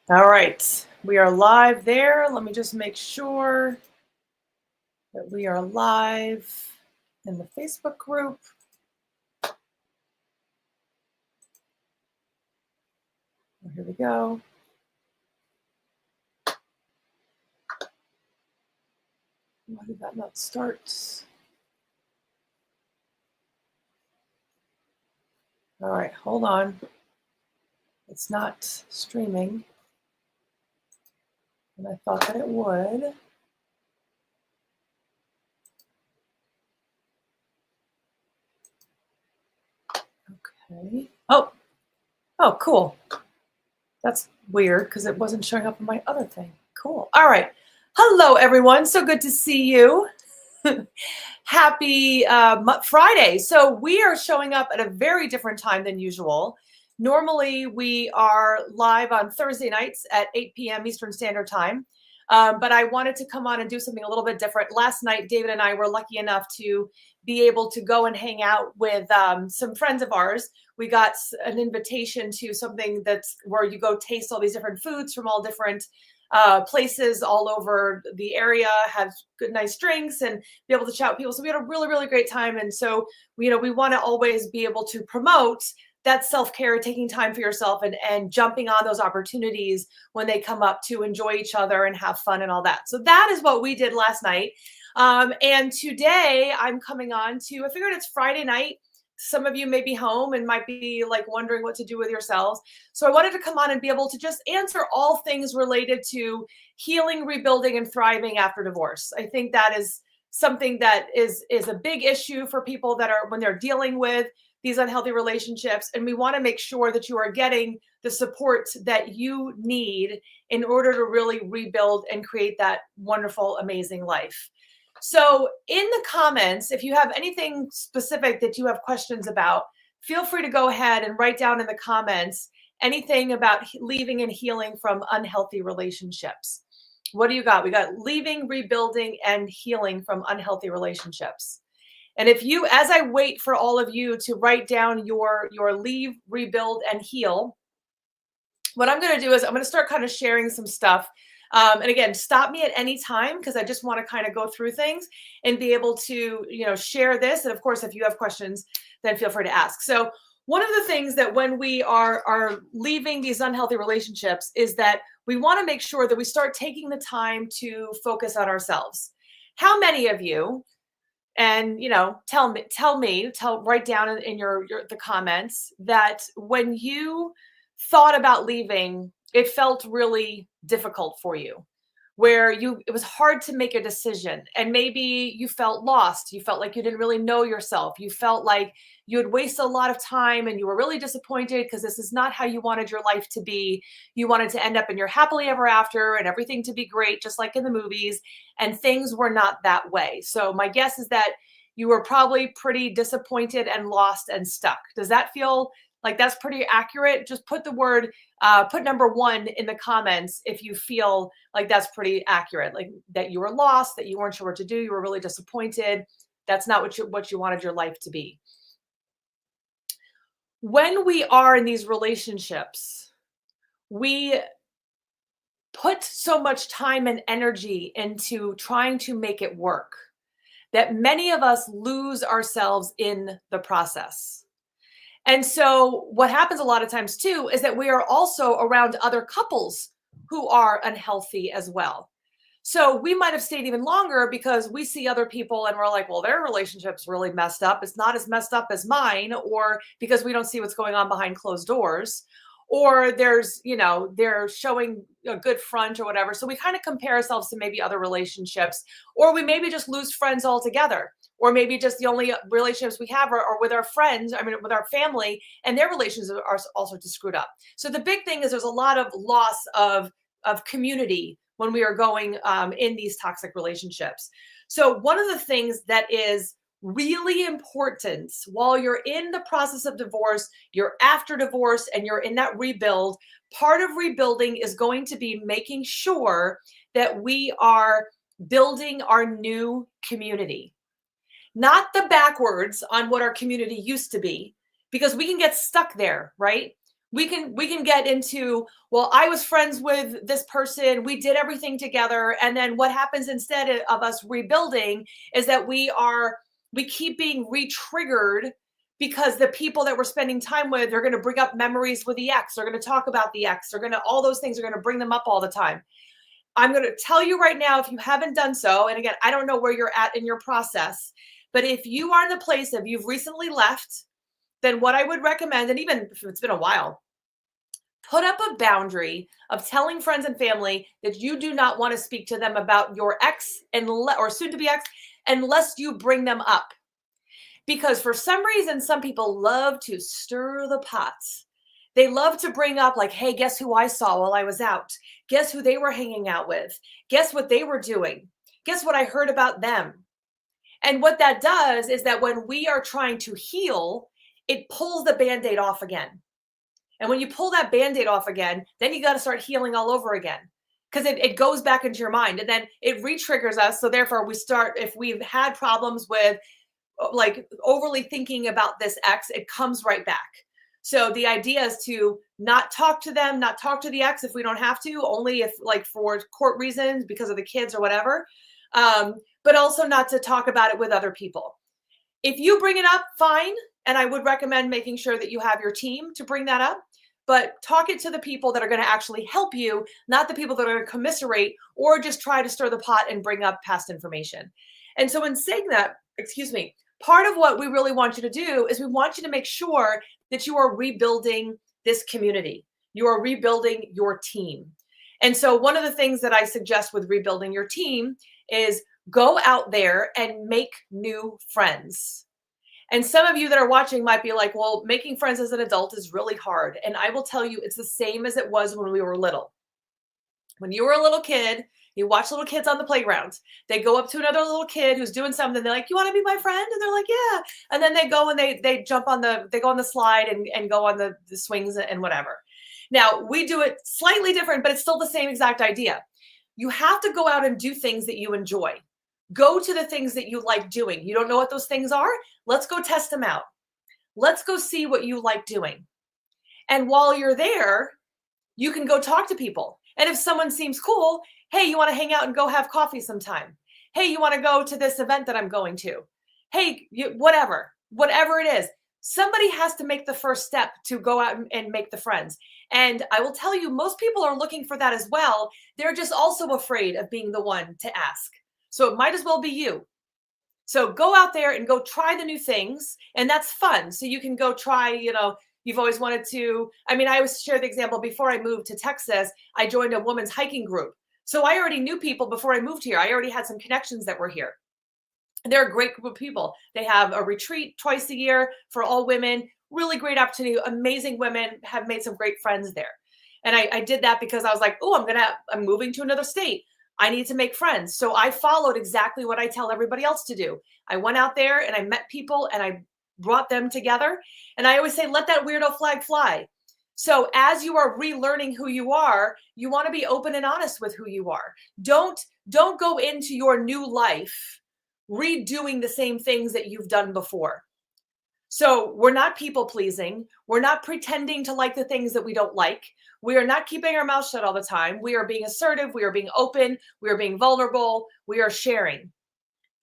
All right, we are live there. Let me just make sure that we are live in the Facebook group. Here we go. Why did that not start? All right, hold on. It's not streaming, and I thought that it would. Okay. Oh, cool. That's weird because it wasn't showing up on my other thing. Cool. All right. Hello, everyone. So good to see you. Happy Friday. So we are showing up at a very different time than usual. Normally, we are live on Thursday nights at 8 p.m. Eastern Standard Time. But I wanted to come on and do something a little bit different. Last night, David and I were lucky enough to be able to go and hang out with some friends of ours. We got an invitation to something that's where you go taste all these different foods from all different places all over the area, have good, nice drinks, and be able to chat with people. So we had a really, really great time. And so, we want to always be able to promote that self-care, taking time for yourself and jumping on those opportunities when they come up to enjoy each other and have fun and all that. So that is what we did last night. And today I'm coming on to, I figured it's Friday night. Some of you may be home and might be like wondering what to do with yourselves. So I wanted to come on and be able to just answer all things related to healing, rebuilding, and thriving after divorce. I think that is something that is a big issue for people that are when they're dealing with these unhealthy relationships. And we want to make sure that you are getting the support that you need in order to really rebuild and create that wonderful, amazing life. So in the comments, if you have anything specific that you have questions about, feel free to go ahead and write down in the comments anything about leaving and healing from unhealthy relationships. What do you got? We got leaving, rebuilding, and healing from unhealthy relationships. And if you, as I wait for all of you to write down your leave, rebuild, and heal, what I'm going to do is I'm going to start kind of sharing some stuff. And again, stop me at any time because I just want to kind of go through things and be able to, share this. And of course, if you have questions, then feel free to ask. So one of the things that when we are leaving these unhealthy relationships is that we want to make sure that we start taking the time to focus on ourselves. How many of you, and write down in your the comments that when you thought about leaving, it felt really difficult for you, where it was hard to make a decision, and maybe you felt lost, you felt like you didn't really know yourself, you felt like you had wasted a lot of time and you were really disappointed because this is not how you wanted your life to be. You wanted to end up in your happily ever after and everything to be great, just like in the movies, and things were not that way. So my guess is that you were probably pretty disappointed and lost and stuck. Does that feel like that's pretty accurate? Just put the word, put number 1 in the comments if you feel like that's pretty accurate, like that you were lost, that you weren't sure what to do, you were really disappointed. That's not what you wanted your life to be. When we are in these relationships, we put so much time and energy into trying to make it work that many of us lose ourselves in the process. And so what happens a lot of times too is that we are also around other couples who are unhealthy as well. So we might have stayed even longer because we see other people and we're like, well, their relationship's really messed up. It's not as messed up as mine, or because we don't see what's going on behind closed doors, or they're showing a good front or whatever. So we kind of compare ourselves to maybe other relationships, or we maybe just lose friends altogether. Or maybe just the only relationships we have are with our friends, with our family, and their relationships are also just screwed up. So the big thing is there's a lot of loss of community when we are going in these toxic relationships. So one of the things that is really important while you're in the process of divorce, you're after divorce, and you're in that rebuild, part of rebuilding is going to be making sure that we are building our new community. Not the backwards on what our community used to be, because we can get stuck there, right? we can get into, well, I was friends with this person, we did everything together, and then what happens instead of us rebuilding is that we keep being re-triggered because the people that we're spending time with are going to bring up memories with the ex, they're going to talk about the ex, they're going to, all those things are going to bring them up all the time. I'm going to tell you right now, if you haven't done so, and again, I don't know where you're at in your process, but if you are in the place of you've recently left, then what I would recommend, and even if it's been a while, put up a boundary of telling friends and family that you do not want to speak to them about your ex and or soon to be ex unless you bring them up. Because for some reason, some people love to stir the pots. They love to bring up like, hey, guess who I saw while I was out? Guess who they were hanging out with? Guess what they were doing? Guess what I heard about them? And what that does is that when we are trying to heal, it pulls the Band-Aid off again. And when you pull that Band-Aid off again, then you got to start healing all over again, because it goes back into your mind and then it re-triggers us. So therefore we start, if we've had problems with like overly thinking about this ex, it comes right back. So the idea is to not talk to them, not talk to the ex if we don't have to, only if like for court reasons, because of the kids or whatever, but also not to talk about it with other people. If you bring it up, fine. And I would recommend making sure that you have your team to bring that up, but talk it to the people that are going to actually help you, not the people that are going to commiserate or just try to stir the pot and bring up past information. And so in saying that, excuse me, part of what we really want you to do is we want you to make sure that you are rebuilding this community. You are rebuilding your team. And so one of the things that I suggest with rebuilding your team is go out there and make new friends. And some of you that are watching might be like, well, making friends as an adult is really hard. And I will tell you, it's the same as it was when we were little. When you were a little kid, you watch little kids on the playground. They go up to another little kid who's doing something. They're like, you want to be my friend? And they're like, yeah. And then they go and they jump on they go on the slide and go on the swings and whatever. Now we do it slightly different, but it's still the same exact idea. You have to go out and do things that you enjoy. Go to the things that you like doing. You don't know what those things are? Let's go test them out. Let's go see what you like doing. And while you're there, you can go talk to people. And if someone seems cool, hey, you want to hang out and go have coffee sometime? Hey, you want to go to this event that I'm going to? Hey, whatever it is. Somebody has to make the first step to go out and make the friends. And I will tell you, most people are looking for that as well. They're just also afraid of being the one to ask. So it might as well be you. So go out there and go try the new things. And that's fun. So you can go try, you've always wanted to, I always share the example, before I moved to Texas, I joined a women's hiking group. So I already knew people before I moved here. I already had some connections that were here. They're a great group of people. They have a retreat twice a year for all women, really great opportunity. Amazing women, have made some great friends there. And I did that because I was like, oh, I'm moving to another state. I need to make friends. So I followed exactly what I tell everybody else to do. I went out there and I met people and I brought them together. And I always say, let that weirdo flag fly. So as you are relearning who you are, you want to be open and honest with who you are. Don't go into your new life redoing the same things that you've done before. So we're not people pleasing. We're not pretending to like the things that we don't like. We are not keeping our mouth shut all the time. We are being assertive. We are being open. We are being vulnerable. We are sharing.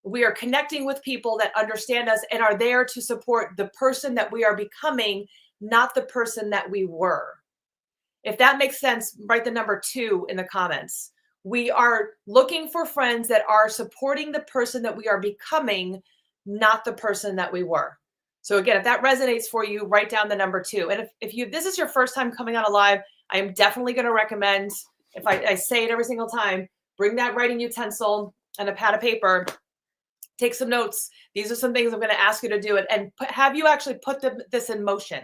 We are connecting with people that understand us and are there to support the person that we are becoming, not the person that we were. If that makes sense, write the number 2 in the comments. We are looking for friends that are supporting the person that we are becoming, not the person that we were. So again, if that resonates for you, write down the number 2. And if this is your first time coming on a live, I am definitely going to recommend, if I say it every single time, bring that writing utensil and a pad of paper, take some notes. These are some things I'm going to ask you to do it and have you actually put this in motion.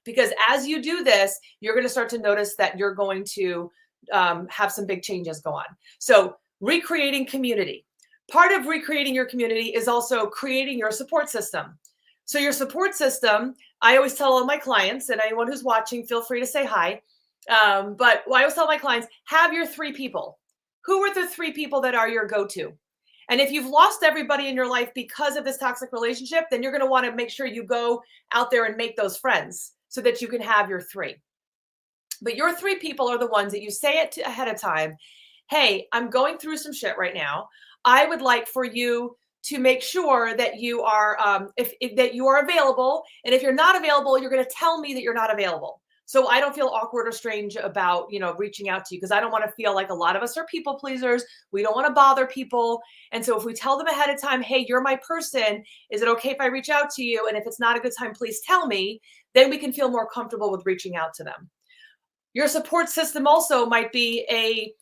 Because as you do this, you're going to start to notice that you're going to have some big changes go on. So recreating community. Part of recreating your community is also creating your support system. So your support system, I always tell all my clients, and anyone who's watching, feel free to say hi. But I always tell my clients, have your 3 people. Who are the 3 people that are your go-to? And if you've lost everybody in your life because of this toxic relationship, then you're going to want to make sure you go out there and make those friends so that you can have your 3. But your three people are the ones that you say it to ahead of time. Hey, I'm going through some shit right now. I would like for you to make sure that you are if that you are available. And if you're not available, you're going to tell me that you're not available. So I don't feel awkward or strange about, reaching out to you, because I don't want to feel like a lot of us are people pleasers. We don't want to bother people. And so if we tell them ahead of time, hey, you're my person, is it okay if I reach out to you? And if it's not a good time, please tell me. Then we can feel more comfortable with reaching out to them. Your support system also might be a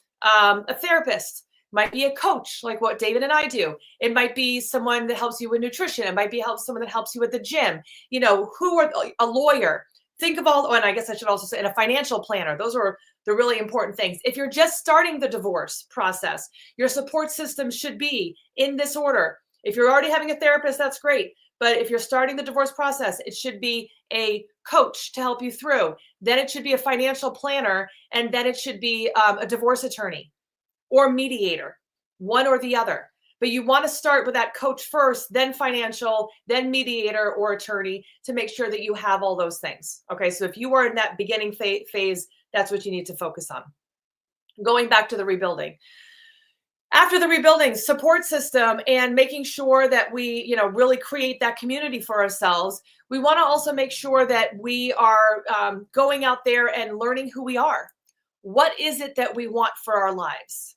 therapist, might be a coach, like what David and I do. It might be someone that helps you with nutrition. It might be someone that helps you with the gym. Who are a lawyer? Think of all, and I guess I should also say, and a financial planner. Those are the really important things. If you're just starting the divorce process, your support system should be in this order. If you're already having a therapist, that's great. But if you're starting the divorce process, it should be a coach to help you through. Then it should be a financial planner, and then it should be a divorce attorney or mediator, one or the other. But you want to start with that coach first, then financial, then mediator or attorney, to make sure that you have all those things. Okay, so if you are in that beginning phase, that's what you need to focus on. Going back to the rebuilding. After the rebuilding support system and making sure that we, really create that community for ourselves, we want to also make sure that we are going out there and learning who we are. What is it that we want for our lives?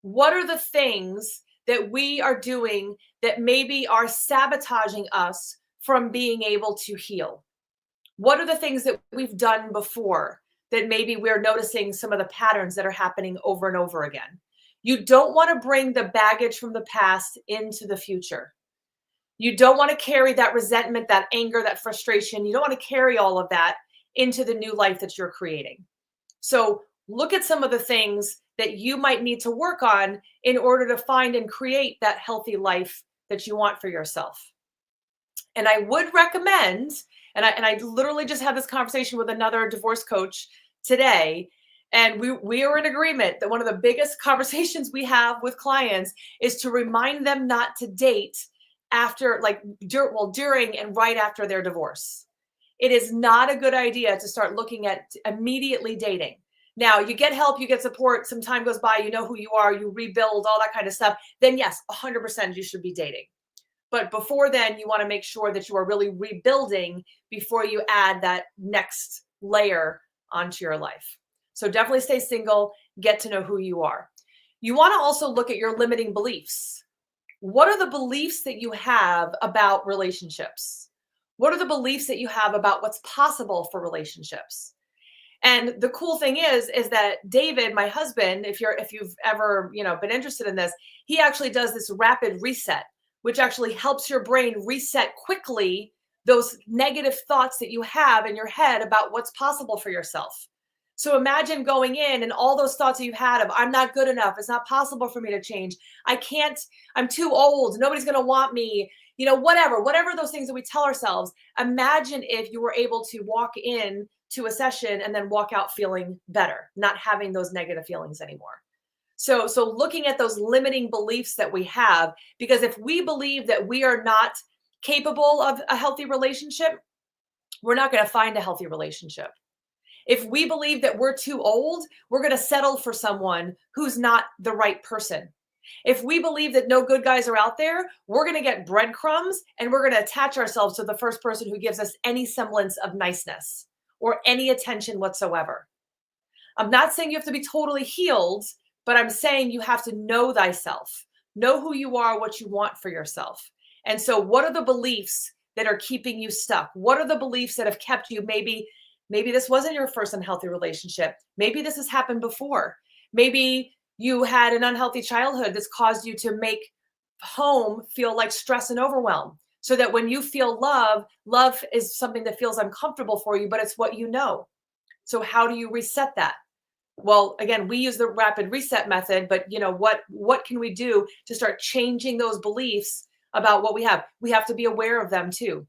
What are the things that we are doing that maybe are sabotaging us from being able to heal? What are the things that we've done before that maybe we're noticing some of the patterns that are happening over and over again? You don't want to bring the baggage from the past into the future. You don't want to carry that resentment, that anger, that frustration. You don't want to carry all of that into the new life that you're creating. So look at some of the things that you might need to work on in order to find and create that healthy life that you want for yourself. And I would recommend, and I literally just had this conversation with another divorce coach today, and we are in agreement that one of the biggest conversations we have with clients is to remind them not to date after, during and right after their divorce. It is not a good idea to start looking at immediately dating. Now, you get help, you get support, some time goes by, you know who you are, you rebuild, all that kind of stuff. Then yes, 100% you should be dating. But before then, you want to make sure that you are really rebuilding before you add that next layer onto your life. So definitely stay single, get to know who you are. You want to also look at your limiting beliefs. What are the beliefs that you have about relationships? What are the beliefs that you have about what's possible for relationships? And the cool thing is that David, my husband, if you've ever, been interested in this, he actually does this rapid reset, which actually helps your brain reset quickly those negative thoughts that you have in your head about what's possible for yourself. So imagine going in and all those thoughts that you had of, I'm not good enough, it's not possible for me to change, I can't, I'm too old, nobody's going to want me, whatever those things that we tell ourselves. Imagine if you were able to walk in to a session and then walk out feeling better, not having those negative feelings anymore. So looking at those limiting beliefs that we have, because if we believe that we are not capable of a healthy relationship, we're not going to find a healthy relationship. If we believe that we're too old, we're going to settle for someone who's not the right person. If we believe that no good guys are out there, we're going to get breadcrumbs and we're going to attach ourselves to the first person who gives us any semblance of niceness or any attention whatsoever. I'm not saying you have to be totally healed, but I'm saying you have to know thyself, know who you are, what you want for yourself. And so what are the beliefs that are keeping you stuck? What are the beliefs that have kept you, maybe this wasn't your first unhealthy relationship. Maybe this has happened before. Maybe you had an unhealthy childhood that's caused you to make home feel like stress and overwhelm. So that when you feel love is something that feels uncomfortable for you, but it's what you know. So how do you reset that? Well, again, we use the rapid reset method, but what can we do to start changing those beliefs about what we have? We have to be aware of them too.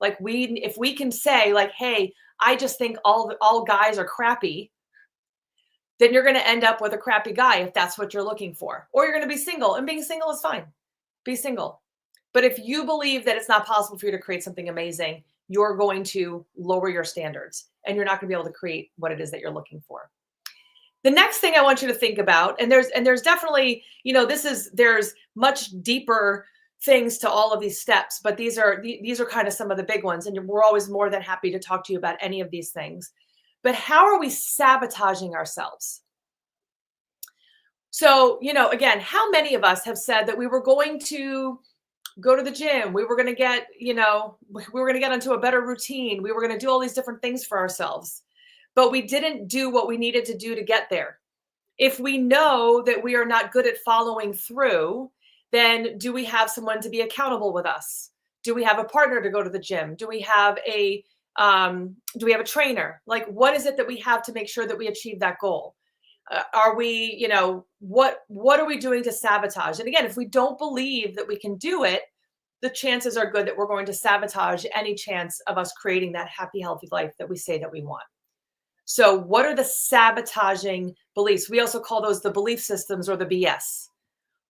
If we can say hey, I just think all guys are crappy, then you're going to end up with a crappy guy if that's what you're looking for. Or you're going to be single, and being single is fine. Be single. But if you believe that it's not possible for you to create something amazing, you're going to lower your standards and you're not going to be able to create what it is that you're looking for. The next thing I want you to think about, and there's definitely, there's much deeper things to all of these steps, but these are kind of some of the big ones, and we're always more than happy to talk to you about any of these things. But how are we sabotaging ourselves? So, again, how many of us have said that we were going to go to the gym, we were going to get, we were going to get into a better routine, we were going to do all these different things for ourselves, but we didn't do what we needed to do to get there. If we know that we are not good at following through, then do we have someone to be accountable with us? Do we have a partner to go to the gym? Do we have a trainer? Like, what is it that we have to make sure that we achieve that goal? Are we, what are we doing to sabotage? And again, if we don't believe that we can do it, the chances are good that we're going to sabotage any chance of us creating that happy, healthy life that we say that we want. So what are the sabotaging beliefs? We also call those the belief systems or the BS.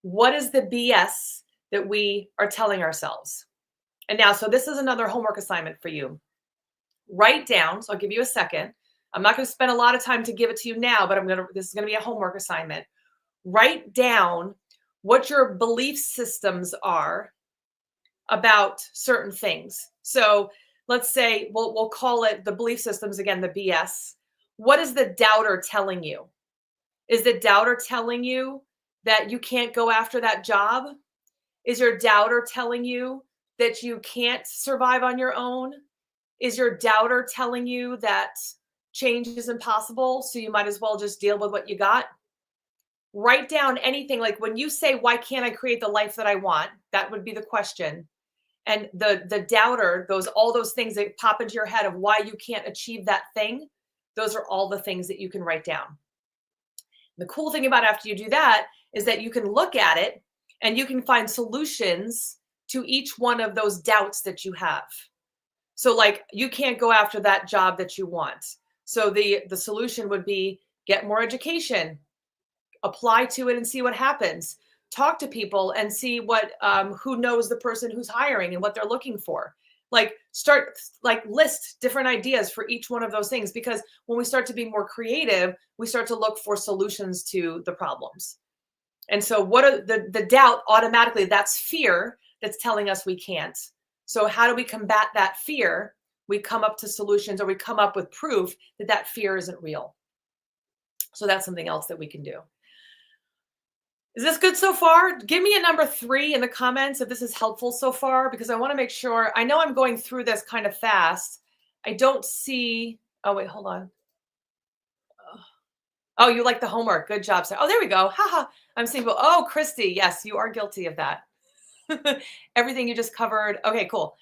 What is the BS that we are telling ourselves? And now, so this is another homework assignment for you. Write down, so I'll give you a second. I'm not going to spend a lot of time to give it to you now, but this is going to be a homework assignment. Write down what your belief systems are about certain things. So let's say we'll call it the belief systems, again, the BS. What is the doubter telling you? Is the doubter telling you that you can't go after that job? Is your doubter telling you that you can't survive on your own? Is your doubter telling you that change is impossible, so you might as well just deal with what you got? Write down anything. Like when you say, why can't I create the life that I want? That would be the question. And the doubter, all those things that pop into your head of why you can't achieve that thing, those are all the things that you can write down. The cool thing about after you do that is that you can look at it and you can find solutions to each one of those doubts that you have. So like, you can't go after that job that you want. So the solution would be get more education, apply to it and see what happens. Talk to people and see who knows the person who's hiring and what they're looking for. List different ideas for each one of those things, because when we start to be more creative, we start to look for solutions to the problems. And so what are the doubt automatically, that's fear that's telling us we can't. So how do we combat that fear? We come up to solutions, or we come up with proof that that fear isn't real. So that's something else that we can do. Is this good so far? Give me a number 3 in the comments if this is helpful so far, because I want to make sure. I know I'm going through this kind of fast. I don't see. Oh, wait, hold on. Oh, you like the homework. Good job, sir. Oh, there we go. Haha. I'm seeing. Oh, Christy. Yes, you are guilty of that. Everything you just covered. Okay, cool.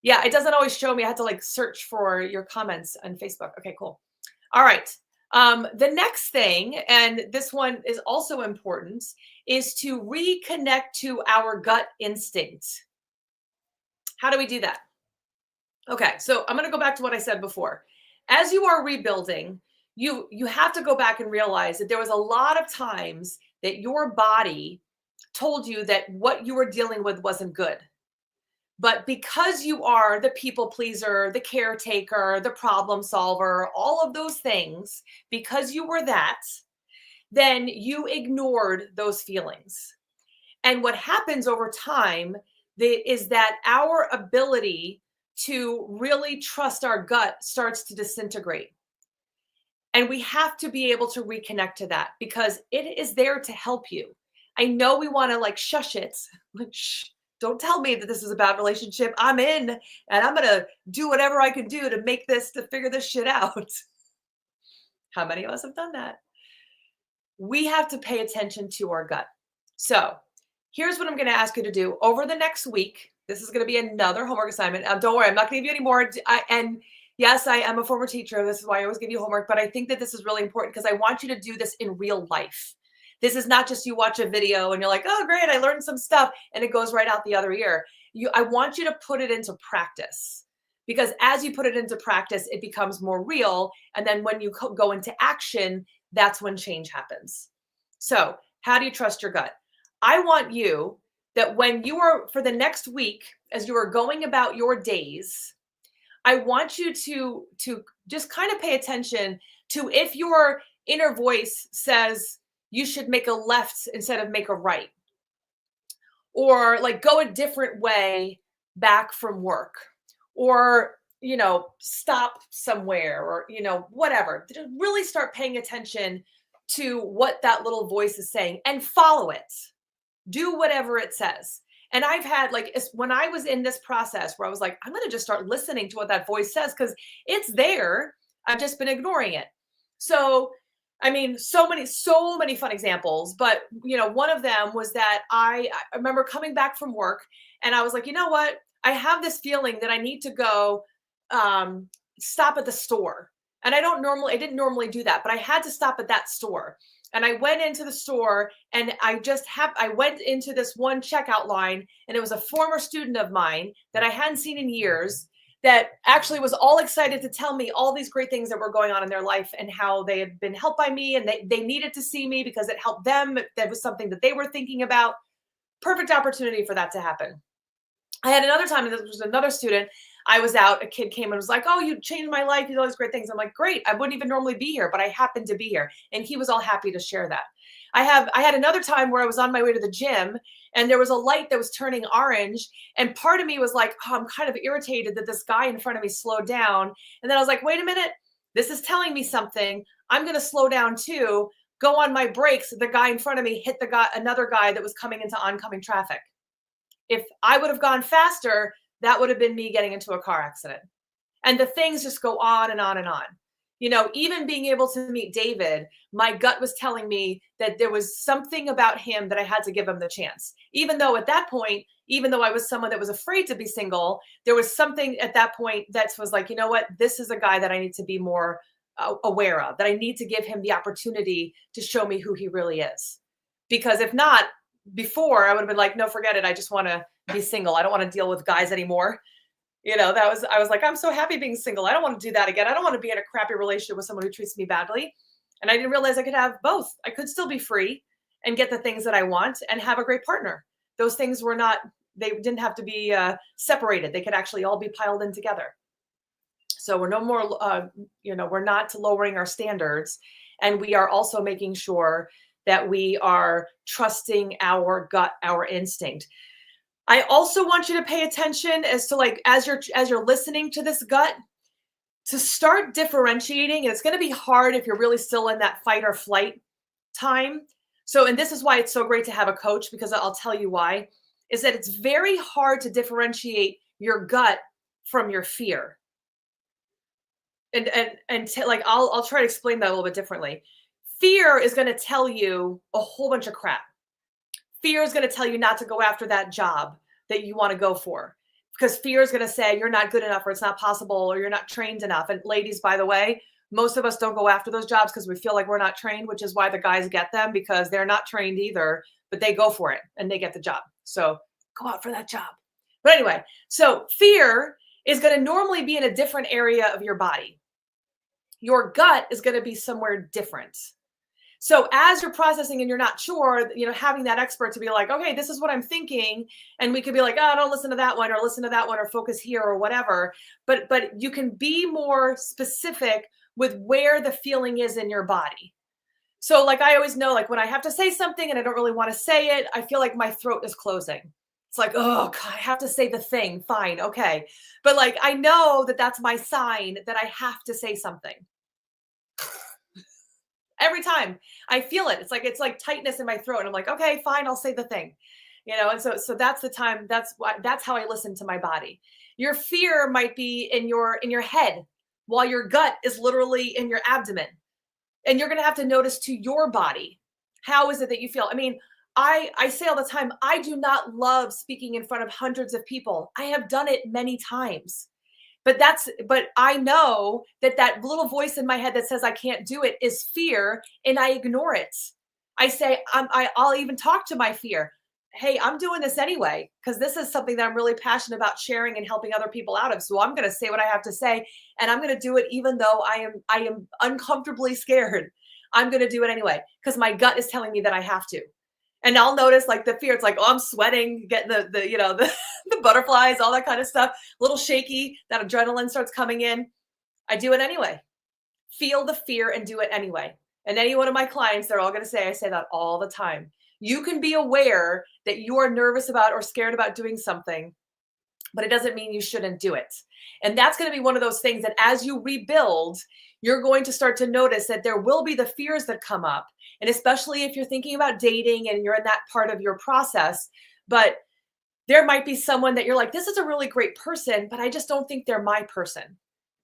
Yeah, it doesn't always show me. I had to search for your comments on Facebook. Okay, cool. All right. The next thing, and this one is also important, is to reconnect to our gut instinct. How do we do that? Okay, so I'm going to go back to what I said before. As you are rebuilding, you have to go back and realize that there was a lot of times that your body told you that what you were dealing with wasn't good. But because you are the people pleaser, the caretaker, the problem solver, all of those things, because you were that, then you ignored those feelings. And what happens over time is that our ability to really trust our gut starts to disintegrate. And we have to be able to reconnect to that, because it is there to help you. I know we want to shush it. Shh. Don't tell me that this is a bad relationship. I'm in, and I'm going to do whatever I can do to figure this shit out. How many of us have done that? We have to pay attention to our gut. So here's what I'm going to ask you to do over the next week. This is going to be another homework assignment. Don't worry, I'm not going to give you any more. And yes, I am a former teacher. This is why I always give you homework. But I think that this is really important, because I want you to do this in real life. This is not just you watch a video and you're like, oh, great, I learned some stuff, and it goes right out the other ear. I want you to put it into practice, because as you put it into practice, it becomes more real. And then when you go into action, that's when change happens. So how do you trust your gut? I want you that when you are, for the next week, as you are going about your days, I want you to just kind of pay attention to if your inner voice says you should make a left instead of make a right, or like go a different way back from work, or stop somewhere, or whatever. Just really start paying attention to what that little voice is saying and follow it. Do whatever it says. And I've had when I was in this process where I was like, I'm going to just start listening to what that voice says because it's there. I've just been ignoring it. So, I mean, so many fun examples. But, one of them was that I remember coming back from work and I was like, you know what? I have this feeling that I need to go stop at the store. And I didn't normally do that, but I had to stop at that store. And I went into the store and I went into this one checkout line, and it was a former student of mine that I hadn't seen in years that actually was all excited to tell me all these great things that were going on in their life and how they had been helped by me, and they needed to see me because it helped them. That was something that they were thinking about. Perfect opportunity for that to happen. I had another time, and this was another student. I was out, a kid came and was like, oh, you changed my life. You did all these great things. I'm like, great. I wouldn't even normally be here, but I happened to be here. And he was all happy to share that. I had another time where I was on my way to the gym and there was a light that was turning orange. And part of me was like, oh, I'm kind of irritated that this guy in front of me slowed down. And then I was like, wait a minute, this is telling me something. I'm going to slow down too, go on my brakes. The guy in front of me hit another guy that was coming into oncoming traffic. If I would have gone faster, that would have been me getting into a car accident. And the things just go on and on and on. Even being able to meet David, my gut was telling me that there was something about him that I had to give him the chance. Even though at that point, even though I was someone that was afraid to be single, there was something at that point that was like, you know what, this is a guy that I need to be more aware of, that I need to give him the opportunity to show me who he really is. Because if not, before I would have been like, no, forget it. I just want to be single. I don't want to deal with guys anymore. I was like, I'm so happy being single. I don't want to do that again. I don't want to be in a crappy relationship with someone who treats me badly. And I didn't realize I could have both. I could still be free and get the things that I want and have a great partner. Those things they didn't have to be separated. They could actually all be piled in together. So we're no more, we're not lowering our standards. And we are also making sure that we are trusting our gut, our instinct. I also want you to pay attention as to as you're listening to this gut, to start differentiating. And it's going to be hard if you're really still in that fight or flight time. So, and this is why it's so great to have a coach, because I'll tell you why, is that it's very hard to differentiate your gut from your fear. And I'll try to explain that a little bit differently. Fear is going to tell you a whole bunch of crap. Fear is going to tell you not to go after that job that you want to go for, because fear is going to say you're not good enough, or it's not possible, or you're not trained enough. And ladies, by the way, most of us don't go after those jobs because we feel like we're not trained, which is why the guys get them, because they're not trained either, but they go for it and they get the job. So go out for that job. But anyway, so fear is going to normally be in a different area of your body. Your gut is going to be somewhere different. So as you're processing and you're not sure, having that expert to be like, okay, this is what I'm thinking. And we could be like, oh, don't listen to that one, or listen to that one, or focus here, or whatever. But you can be more specific with where the feeling is in your body. So I always know, when I have to say something and I don't really want to say it, I feel like my throat is closing. It's like, oh God, I have to say the thing. Fine. Okay. But I know that that's my sign that I have to say something. Every time I feel it, it's like tightness in my throat. And I'm like, okay, fine, I'll say the thing, and so that's the time. That's how I listen to my body. Your fear might be in your head, while your gut is literally in your abdomen. And you're going to have to notice to your body, how is it that you feel? I mean, I say all the time, I do not love speaking in front of hundreds of people. I have done it many times. But I know that little voice in my head that says I can't do it is fear, and I ignore it. I say, I'll even talk to my fear. Hey, I'm doing this anyway, because this is something that I'm really passionate about sharing and helping other people out of. So I'm going to say what I have to say, and I'm going to do it even though I am uncomfortably scared. I'm going to do it anyway, because my gut is telling me that I have to. And I'll notice like the fear. It's like, oh, I'm sweating, getting the you know, the butterflies, all that kind of stuff, a little shaky, that adrenaline starts coming in. I do it anyway. Feel the fear and do it anyway. And any one of my clients, they're all going to say, I say that all the time. You can be aware that you are nervous about or scared about doing something, but it doesn't mean you shouldn't do it. And that's going to be one of those things that as you rebuild, you're going to start to notice that there will be the fears that come up. And especially if you're thinking about dating and you're in that part of your process, but there might be someone that you're like, this is a really great person, but I just don't think they're my person.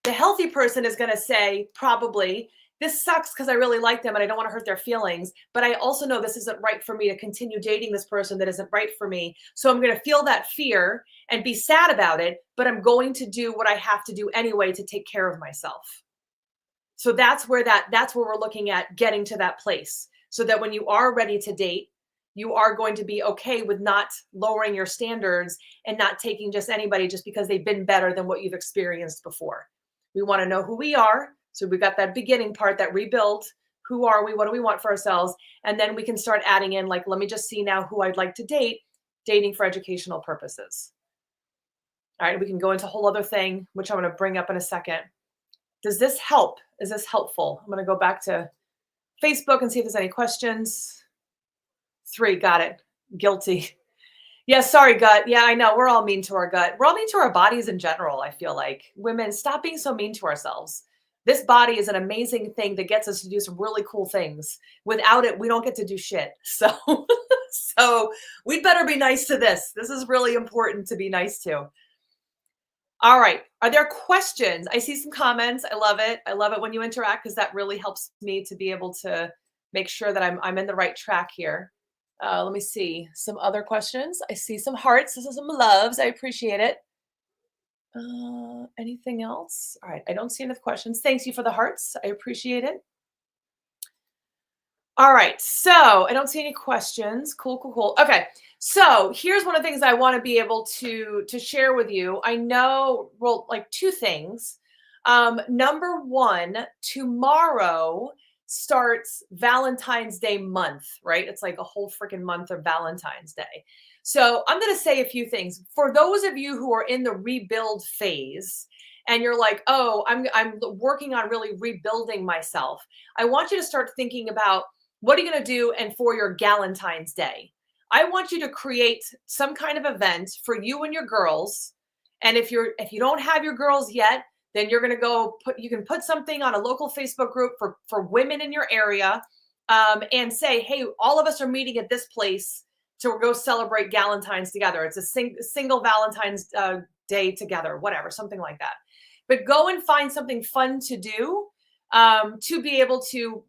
The healthy person is going to say, probably, this sucks because I really like them and I don't want to hurt their feelings. But I also know this isn't right for me to continue dating this person that isn't right for me. So I'm going to feel that fear and be sad about it, but I'm going to do what I have to do anyway to take care of myself. So that's where we're looking at getting to that place, so that when you are ready to date, you are going to be okay with not lowering your standards and not taking just anybody just because they've been better than what you've experienced before. We want to know who we are. So we've got that beginning part, that rebuild. Who are we? What do we want for ourselves? And then we can start adding in, like, let me just see now who I'd like to date, dating for educational purposes. All right, we can go into a whole other thing, which I'm going to bring up in a second. Does this help? Is this helpful? I'm going to go back to Facebook and see if there's any questions. 3, got it. Guilty. Yeah, sorry, gut. Yeah, I know. We're all mean to our gut. We're all mean to our bodies in general, I feel like. Women, stop being so mean to ourselves. This body is an amazing thing that gets us to do some really cool things. Without it, we don't get to do shit. So, so we'd better be nice to this. This is really important to be nice to. All right. Are there questions? I see some comments. I love it. I love it when you interact, because that really helps me to be able to make sure that I'm in the right track here. Let me see some other questions. I see some hearts. This is some loves. I appreciate it. Anything else? All right. I don't see enough questions. Thanks you for the hearts. I appreciate it. All right. So I don't see any questions. Cool, cool, cool. Okay. So here's one of the things I want to be able to share with you. I know, well, like 2 things. Number 1, tomorrow starts Valentine's Day month, right? It's like a whole freaking month of Valentine's Day. So I'm going to say a few things for those of you who are in the rebuild phase and you're like, oh, I'm working on really rebuilding myself. I want you to start thinking about, what are you going to do and for your Galentine's Day? I want you to create some kind of event for you and your girls. And if you don't have your girls yet, then you're going to you can put something on a local Facebook group for women in your area, and say, hey, all of us are meeting at this place to go celebrate Galentine's together. It's a single Valentine's Day together, whatever, something like that. But go and find something fun to do, to be able to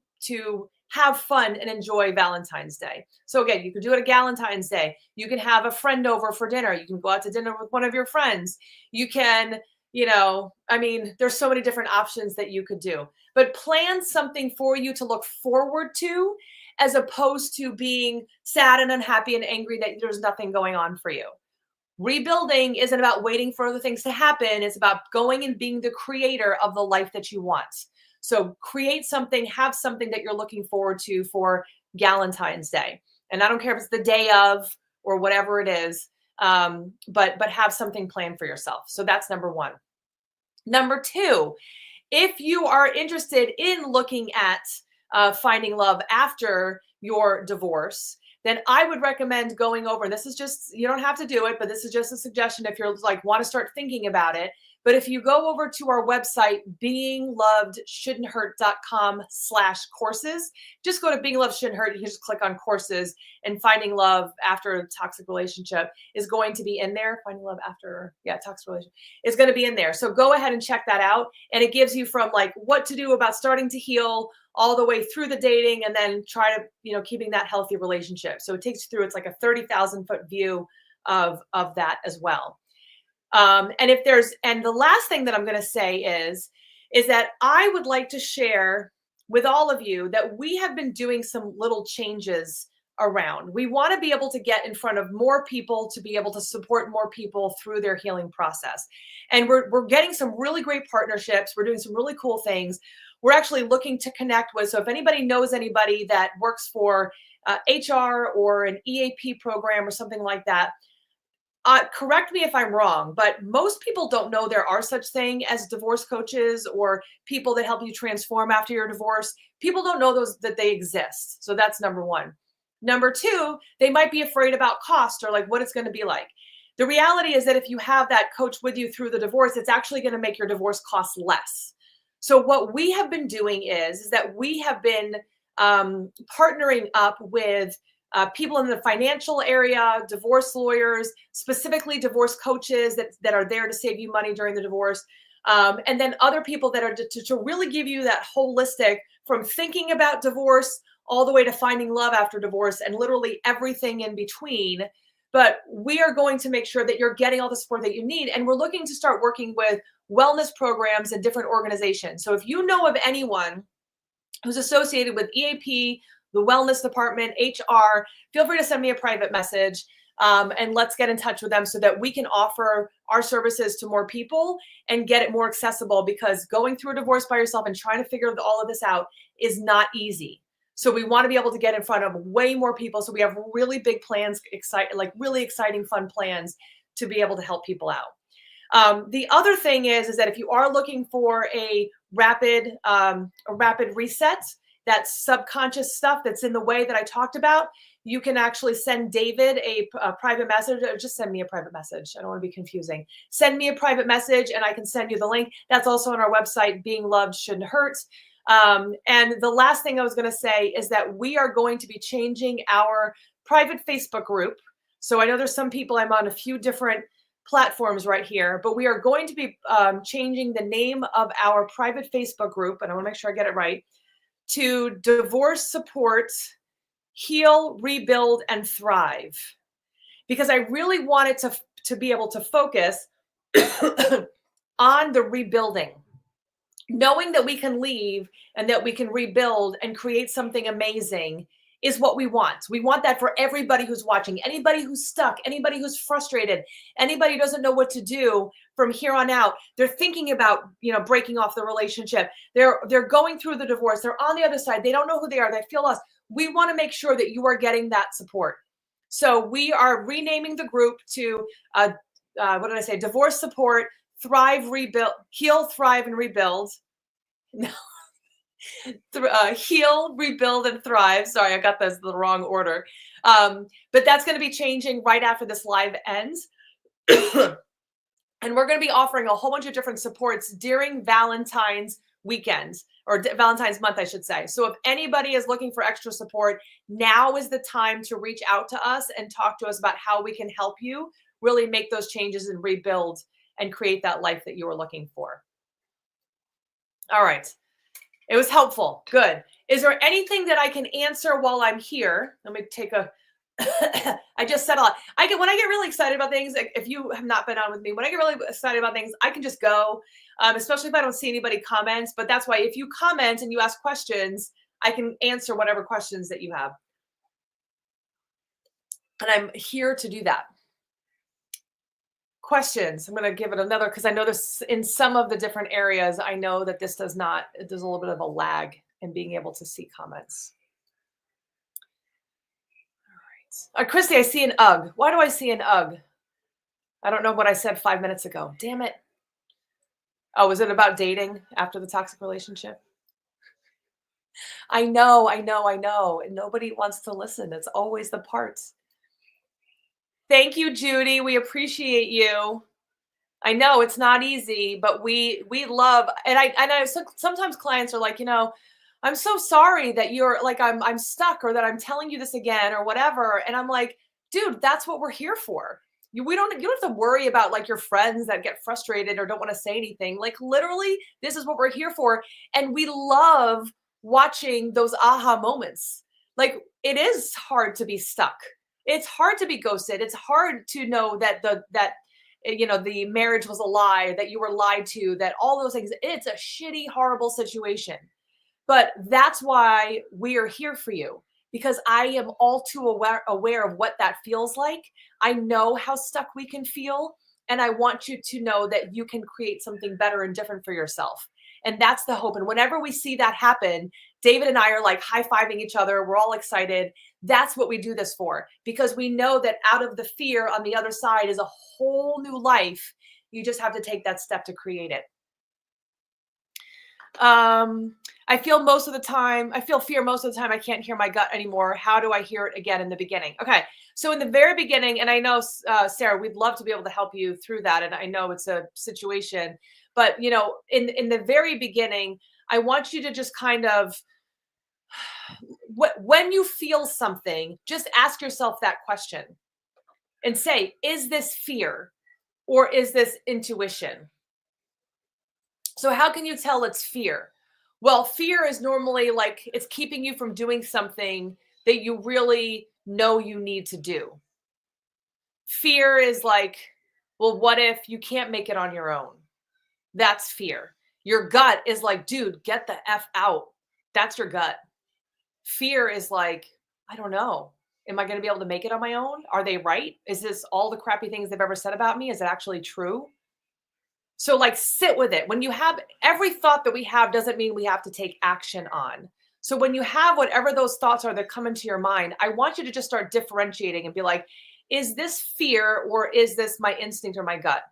have fun and enjoy Valentine's Day. So again, you could do it at Galentine's Day. You can have a friend over for dinner. You can go out to dinner with one of your friends. You can, I mean, there's so many different options that you could do, but plan something for you to look forward to, as opposed to being sad and unhappy and angry that there's nothing going on for you. Rebuilding isn't about waiting for other things to happen. It's about going and being the creator of the life that you want. So create something, have something that you're looking forward to for Galentine's Day. And I don't care if it's the day of or whatever it is, but have something planned for yourself. So that's number 1. Number 2, if you are interested in looking at finding love after your divorce, then I would recommend going over, this is just, you don't have to do it, but this is just a suggestion if you're like, want to start thinking about it. But if you go over to our website, beinglovedshouldn'thurt.com/courses, just go to Being Loved Shouldn't Hurt. You can just click on courses, and Finding Love After a Toxic Relationship is going to be in there. Finding Love After, toxic relationship is going to be in there. So go ahead and check that out. And it gives you from like what to do about starting to heal all the way through the dating, and then try to, keeping that healthy relationship. So it takes you through, it's like a 30,000 foot view of that as well. And the last thing that I'm going to say is that I would like to share with all of you that we have been doing some little changes around. We want to be able to get in front of more people, to be able to support more people through their healing process. And we're getting some really great partnerships. We're doing some really cool things. we're actually looking to connect with. So if anybody knows anybody that works for HR or an EAP program or something like that, correct me if I'm wrong, but most people don't know there are such thing as divorce coaches or people that help you transform after your divorce. People don't know that they exist. So that's number one. Number two, they might be afraid about cost or like what it's going to be like. The reality is that if you have that coach with you through the divorce, it's actually going to make your divorce cost less. So what we have been doing is that we have been partnering up with people in the financial area, divorce lawyers, specifically divorce coaches that are there to save you money during the divorce. And then other people that are to really give you that holistic from thinking about divorce all the way to finding love after divorce and literally everything in between. But we are going to make sure that you're getting all the support that you need. And we're looking to start working with wellness programs and different organizations. So if you know of anyone who's associated with EAP, the wellness department, HR, feel free to send me a private message and let's get in touch with them so that we can offer our services to more people and get it more accessible, because going through a divorce by yourself and trying to figure all of this out is not easy. So we want to be able to get in front of way more people. So we have really big plans, really exciting, fun plans to be able to help people out. The other thing is that if you are looking for a rapid reset, that subconscious stuff that's in the way that I talked about, you can actually send David a private message, or just send me a private message. I don't want to be confusing. Send me a private message and I can send you the link. That's also on our website, Being Loved Shouldn't Hurt. And the last thing I was going to say is that we are going to be changing our private Facebook group. So I know there's some people, I'm on a few different platforms right here, but we are going to be changing the name of our private Facebook group, and I want to make sure I get it right, to Divorce Support, Heal, Rebuild, and Thrive. Because I really wanted to be able to focus on the rebuilding. Knowing that we can leave and that we can rebuild and create something amazing is what we want. We want that for everybody who's watching, anybody who's stuck, anybody who's frustrated, anybody who doesn't know what to do from here on out. They're thinking about, breaking off the relationship. They're going through the divorce. They're on the other side. They don't know who they are. They feel lost. We want to make sure that you are getting that support. So we are renaming the group to, Divorce Support, Thrive, Rebuild, Heal, Thrive, and Rebuild. No. Heal, Rebuild, and Thrive. Sorry, I got this in the wrong order. But that's going to be changing right after this live ends. And we're going to be offering a whole bunch of different supports during Valentine's weekend, or Valentine's month, I should say. So if anybody is looking for extra support, now is the time to reach out to us and talk to us about how we can help you really make those changes and rebuild and create that life that you were looking for. All right. It was helpful. Good. Is there anything that I can answer while I'm here? Let me take I just said a lot. When I get really excited about things, if you have not been on with me, when I get really excited about things, I can just go, especially if I don't see anybody comments. But that's why if you comment and you ask questions, I can answer whatever questions that you have. And I'm here to do that. Questions. I'm going to give it another, because I know this in some of the different areas. I know that this there's a little bit of a lag in being able to see comments. All right. Christy, I see an UG. Why do I see an UG? I don't know what I said 5 minutes ago. Damn it. Oh, was it about dating after the toxic relationship? I know. And nobody wants to listen. It's always the parts. Thank you, Judy. We appreciate you. I know it's not easy, but we love, and I sometimes clients are like, I'm so sorry that you're like, I'm stuck, or that I'm telling you this again, or whatever. And I'm like, dude, that's what we're here for. You don't have to worry about like your friends that get frustrated or don't want to say anything. Like literally, this is what we're here for. And we love watching those aha moments. Like it is hard to be stuck. It's hard to be ghosted. It's hard to know that the marriage was a lie, that you were lied to, that all those things. It's a shitty, horrible situation. But that's why we are here for you, because I am all too aware of what that feels like. I know how stuck we can feel, and I want you to know that you can create something better and different for yourself. And that's the hope. And whenever we see that happen, David and I are like high-fiving each other. We're all excited. That's what we do this for, because we know that out of the fear on the other side is a whole new life. You just have to take that step to create it. I feel fear most of the time. I can't hear my gut anymore. How do I hear it again in the beginning? Okay. So in the very beginning, and I know, Sarah, we'd love to be able to help you through that. And I know it's a situation, but in the very beginning, I want you to just kind of, when you feel something, just ask yourself that question and say, is this fear or is this intuition? So how can you tell it's fear? Well, fear is normally like it's keeping you from doing something that you really know you need to do. Fear is like, well, what if you can't make it on your own? That's fear. Your gut is like, dude, get the F out. That's your gut. Fear is like, I don't know. Am I going to be able to make it on my own? Are they right? Is this all the crappy things they've ever said about me? Is it actually true? So like sit with it. When you have every thought that we have doesn't mean we have to take action on. So when you have whatever those thoughts are that come into your mind, I want you to just start differentiating and be like, is this fear or is this my instinct or my gut?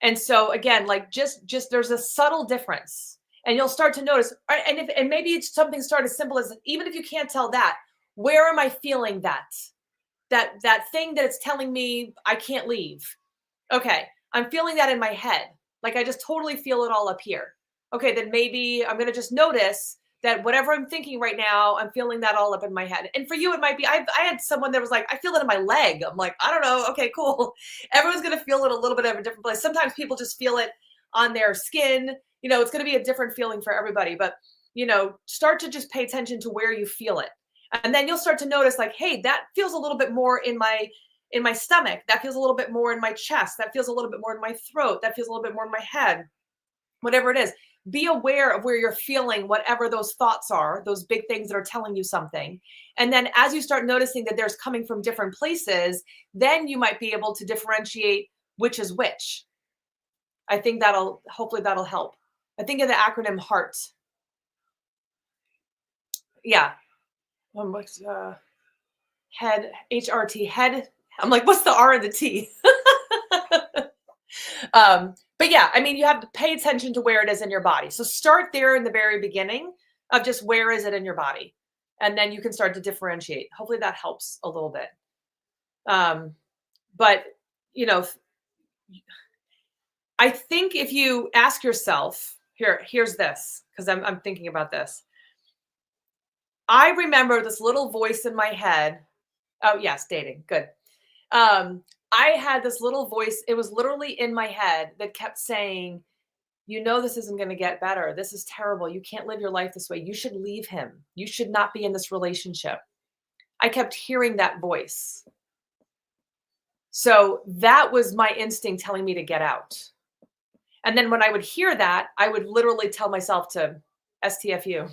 And so again, like just there's a subtle difference. And you'll start to notice, and maybe it's something start as simple as, even if you can't tell that, where am I feeling that thing that it's telling me I can't leave? Okay, I'm feeling that in my head. Like I just totally feel it all up here. Okay, then maybe I'm going to just notice that whatever I'm thinking right now, I'm feeling that all up in my head. And for you, it might be, I had someone that was like, I feel it in my leg. I'm like, I don't know. Okay, cool. Everyone's going to feel it a little bit of a different place. Sometimes people just feel it on their skin. It's going to be a different feeling for everybody, but start to just pay attention to where you feel it. And then you'll start to notice like, hey, that feels a little bit more in my stomach. That feels a little bit more in my chest. That feels a little bit more in my throat. That feels a little bit more in my head. Whatever it is, be aware of where you're feeling whatever those thoughts are, those big things that are telling you something. And then as you start noticing that there's coming from different places, then you might be able to differentiate which is which. I think hopefully that'll help. I think of the acronym HEART. Yeah. Head, HRT, head. I'm like, what's the R and the T? But yeah, I mean, you have to pay attention to where it is in your body. So start there in the very beginning of just where is it in your body? And then you can start to differentiate. Hopefully that helps a little bit. But, I think if you ask yourself, here's this, because I'm thinking about this. I remember this little voice in my head. Oh, yes, dating. Good. I had this little voice. It was literally in my head that kept saying, this isn't going to get better. This is terrible. You can't live your life this way. You should leave him. You should not be in this relationship. I kept hearing that voice. So that was my instinct telling me to get out. And then when I would hear that, I would literally tell myself to STFU.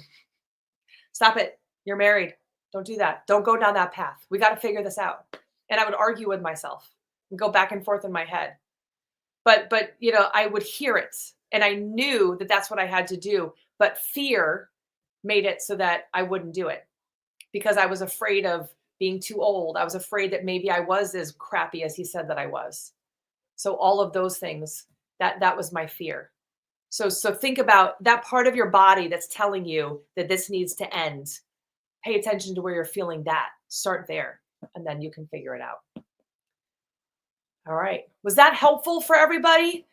Stop it. You're married. Don't do that. Don't go down that path. We got to figure this out. And I would argue with myself and go back and forth in my head. But I would hear it and I knew that that's what I had to do. But fear made it so that I wouldn't do it because I was afraid of being too old. I was afraid that maybe I was as crappy as he said that I was. So all of those things, that was my fear. So think about that part of your body that's telling you that this needs to end. Pay attention to where you're feeling that. Start there. And then you can figure it out. All right. Was that helpful for everybody?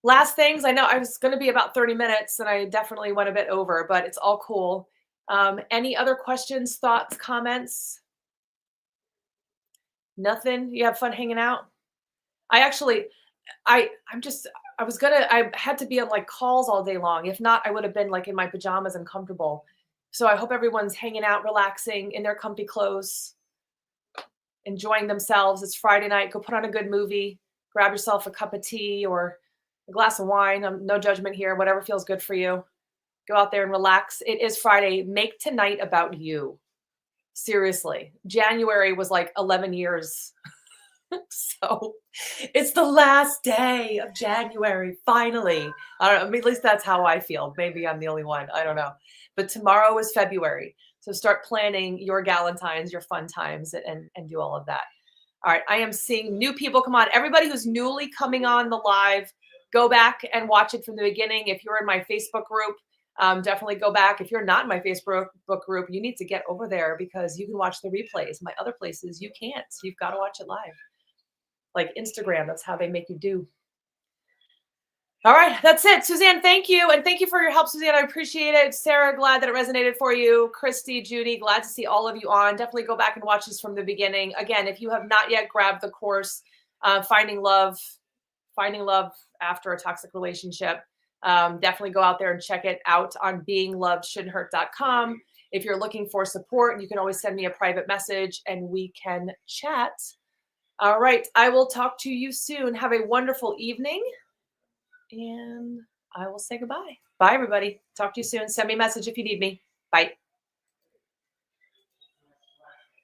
Last things. I know I was going to be about 30 minutes and I definitely went a bit over, but it's all cool. Any other questions, thoughts, comments? Nothing? You have fun hanging out? I had to be on like calls all day long. If not, I would have been like in my pajamas and comfortable. So I hope everyone's hanging out, relaxing in their comfy clothes, enjoying themselves. It's Friday night. Go put on a good movie, grab yourself a cup of tea or a glass of wine. No judgment here, whatever feels good for you. Go out there and relax. It is Friday. Make tonight about you. Seriously. January was like 11 years So it's the last day of January, finally. I don't know. I mean, at least that's how I feel. Maybe I'm the only one. I don't know. But tomorrow is February. So start planning your Galentines, your fun times, and do all of that. All right. I am seeing new people come on. Everybody who's newly coming on the live, go back and watch it from the beginning. If you're in my Facebook group, definitely go back. If you're not in my Facebook group, you need to get over there because you can watch the replays. My other places, you can't. So you've got to watch it live. Like Instagram, that's how they make you do. All right, that's it. Suzanne, thank you. And thank you for your help, Suzanne. I appreciate it. Sarah, glad that it resonated for you. Christy, Judy, glad to see all of you on. Definitely go back and watch this from the beginning. Again, if you have not yet grabbed the course, Finding Love After a Toxic Relationship, definitely go out there and check it out on beinglovedshouldn'thurt.com. If you're looking for support, you can always send me a private message and we can chat. All right, I will talk to you soon. Have a wonderful evening. And I will say goodbye. Bye, everybody. Talk to you soon. Send me a message if you need me. Bye.